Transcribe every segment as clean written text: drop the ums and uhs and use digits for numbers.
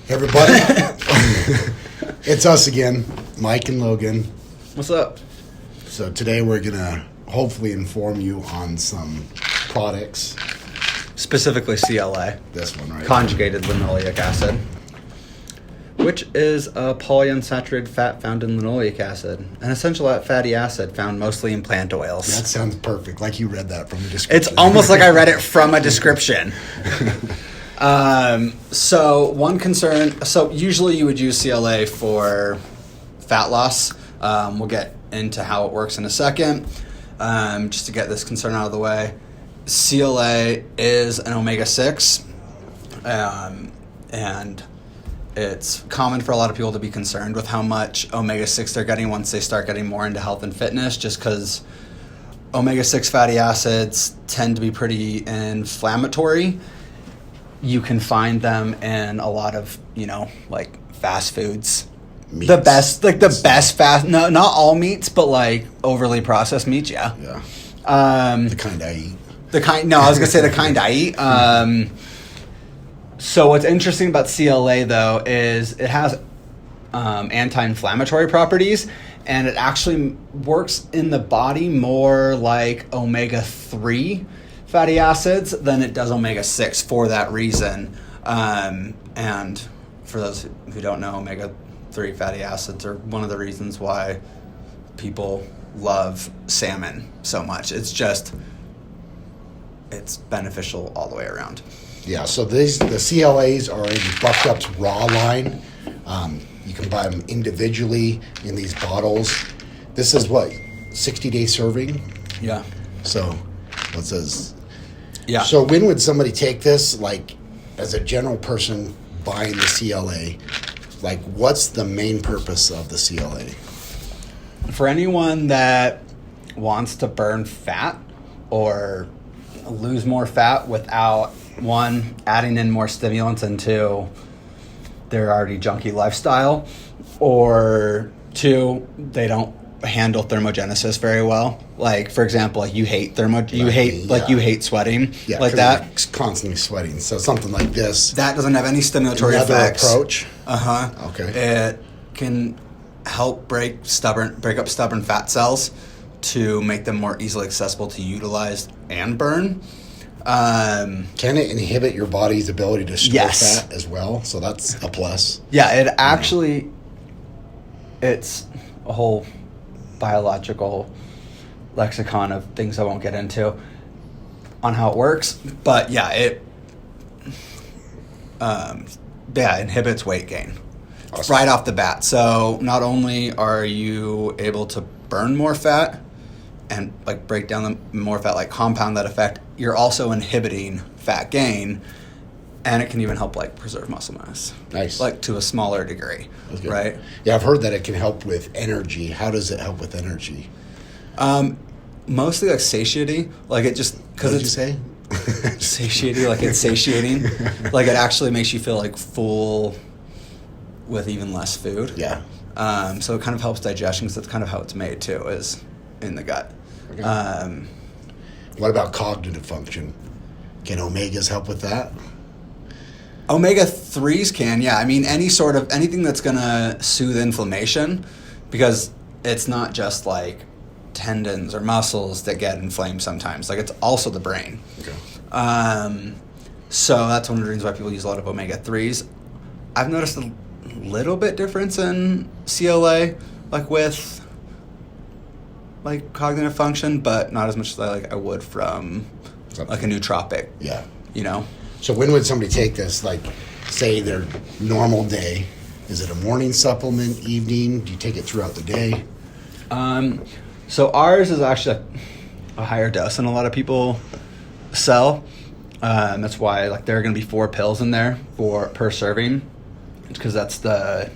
Everybody, it's us again, Mike and Logan. What's up? So today we're going to hopefully inform you on some products. Specifically CLA. This one, right? Conjugated linoleic acid, which is a polyunsaturated fat found in linoleic acid, an essential fatty acid found mostly in plant oils. That sounds perfect, like you read that from the description. It's almost like I read it from a description. So one concern, so usually you would use CLA for fat loss. We'll get into how it works in a second. Just to get this concern out of the way. CLA is an omega-6, and it's common for a lot of people to be concerned with how much omega-6 they're getting once they start getting more into health and fitness, just because omega-6 fatty acids tend to be pretty inflammatory. You can find them in a lot of, like fast foods. Meats. The best fast, no, not all meats, but like overly processed meats, yeah. Yeah. The kind I eat. I was going to say the kind I eat. So what's interesting about CLA, though, is it has anti-inflammatory properties, and it actually works in the body more like omega-3 fatty acids than it does omega-6 for that reason. And for those who don't know, omega-3 fatty acids are one of the reasons why people love salmon so much. It's beneficial all the way around. Yeah, so the CLAs are in Bucked Up's raw line. You can buy them individually in these bottles. This is 60-day serving? Yeah. So, what says? Yeah. So when would somebody take this, like, as a general person buying the CLA, like, what's the main purpose of the CLA? For anyone that wants to burn fat or lose more fat without, one, adding in more stimulants into their already junky lifestyle, or two, they don't handle thermogenesis very well. Like, for example, like you hate sweating, Yeah, like that. You're constantly sweating. So something like this. That doesn't have any stimulatory effects. Approach. Okay. It can help break up stubborn fat cells to make them more easily accessible to utilize and burn. Can it inhibit your body's ability to store fat as well? So that's a plus. Yeah, it actually, it's a whole biological lexicon of things I won't get into on how it works. But yeah, it inhibits weight gain. Awesome. Right off the bat. So not only are you able to burn more fat and like break down the more fat, like compound that effect, you're also inhibiting fat gain, and it can even help like preserve muscle mass. Nice. Like to a smaller degree, right? Yeah, I've heard that it can help with energy. How does it help with energy? Mostly like satiety. Like it just because What did you say? Satiety, like it's satiating. Like it actually makes you feel like full with even less food. Yeah. So it kind of helps digestion, because that's kind of how it's made too, is in the gut. Okay. What about cognitive function? Can omegas help with that? Omega-3s can, yeah. I mean, anything that's going to soothe inflammation, because it's not just like tendons or muscles that get inflamed sometimes. Like it's also the brain. Okay. So that's one of the reasons why people use a lot of omega-3s. I've noticed a little bit difference in CLA, like with like cognitive function, but not as much as I would from like a nootropic. Yeah. So when would somebody take this? Like, say their normal day. Is it a morning supplement, evening? Do you take it throughout the day? So ours is actually a higher dose than a lot of people sell. That's why like there are going to be 4 pills in there per serving, because it's the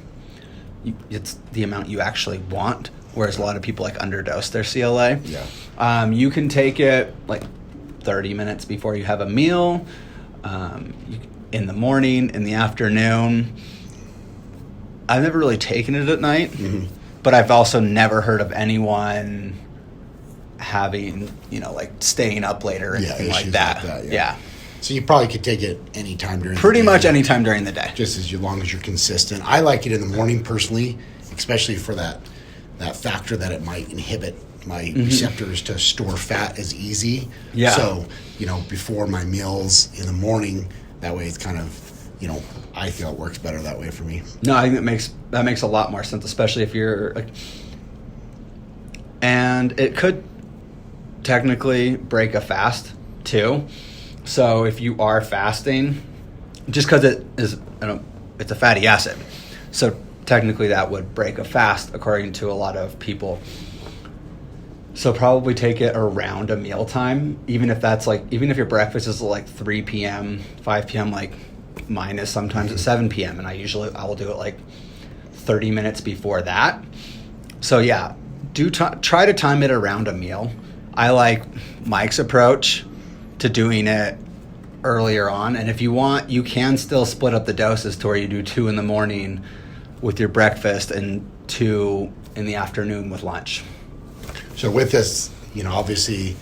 amount you actually want. Whereas a lot of people like underdose their CLA. Yeah. You can take it like 30 minutes before you have a meal, in the morning, in the afternoon. I've never really taken it at night, but I've also never heard of anyone having, like staying up later or anything like that. Yeah. So you probably could take it anytime during Pretty the day. much any time during the day. Just as long as you're consistent. I like it in the morning personally, especially for that factor that it might inhibit my receptors to store fat as easy. Yeah. So, before my meals in the morning, that way it's kind of, I feel it works better that way for me. No, I think that makes a lot more sense, especially if you're like, and it could technically break a fast too. So if you are fasting, just because it is, it's a fatty acid, so technically that would break a fast according to a lot of people. So probably take it around a mealtime, even if your breakfast is like 3 p.m., 5 p.m., like mine is sometimes at 7 p.m. and I will do it like 30 minutes before that. So yeah, try to time it around a meal. I like Mike's approach to doing it earlier on, and if you want, you can still split up the doses to where you do 2 in the morning with your breakfast and 2 in the afternoon with lunch. So with this, obviously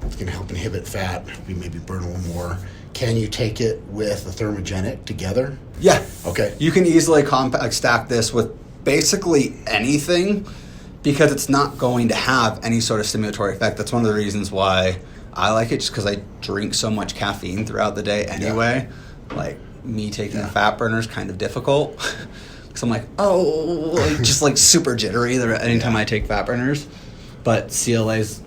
it's going to help inhibit fat. We maybe burn a little more. Can you take it with a thermogenic together? Yeah. Okay. You can easily stack this with basically anything because it's not going to have any sort of stimulatory effect. That's one of the reasons why I like it, just because I drink so much caffeine throughout the day anyway. Yeah. Like, me taking a fat burner is kind of difficult because I'm like, just like super jittery anytime I take fat burners. But CLA's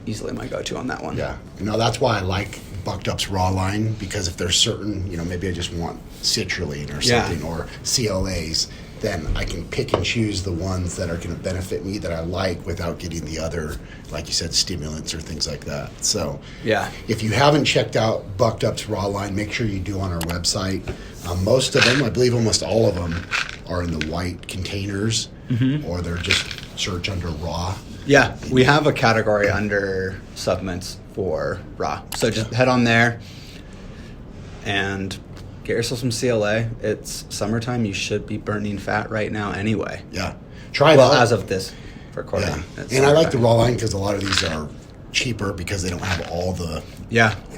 easily my go-to on that one. Yeah. That's why I like Bucked Up's raw line, because if there's certain, maybe I just want citrulline or something, or CLAs, then I can pick and choose the ones that are going to benefit me that I like without getting the other, like you said, stimulants or things like that. So yeah, if you haven't checked out Bucked Up's raw line, make sure you do on our website. Most of them, I believe almost all of them, are in the white containers, or they're just search under raw. Yeah, we have a category under supplements for raw. So just head on there and get yourself some CLA. It's summertime. You should be burning fat right now anyway. Yeah. Try it out. As of this recording. Yeah. And I like the raw line because a lot of these are cheaper because they don't have all the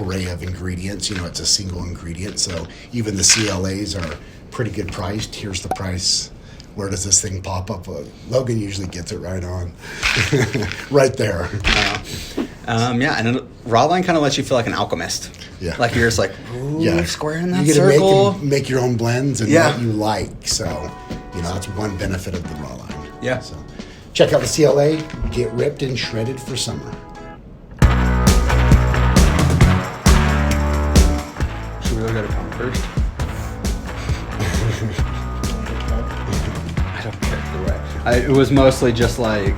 array of ingredients. It's a single ingredient. So even the CLAs are pretty good priced. Here's the price. Where does this thing pop up? Logan usually gets it right on. Right there. And raw line kind of lets you feel like an alchemist. Yeah. Like you're just like, square in that you circle. To make your own blends and what you like. So, that's one benefit of the raw line. Yeah. So check out the CLA. Get ripped and shredded for summer. Should we go to Tom first? I don't care. It was mostly just like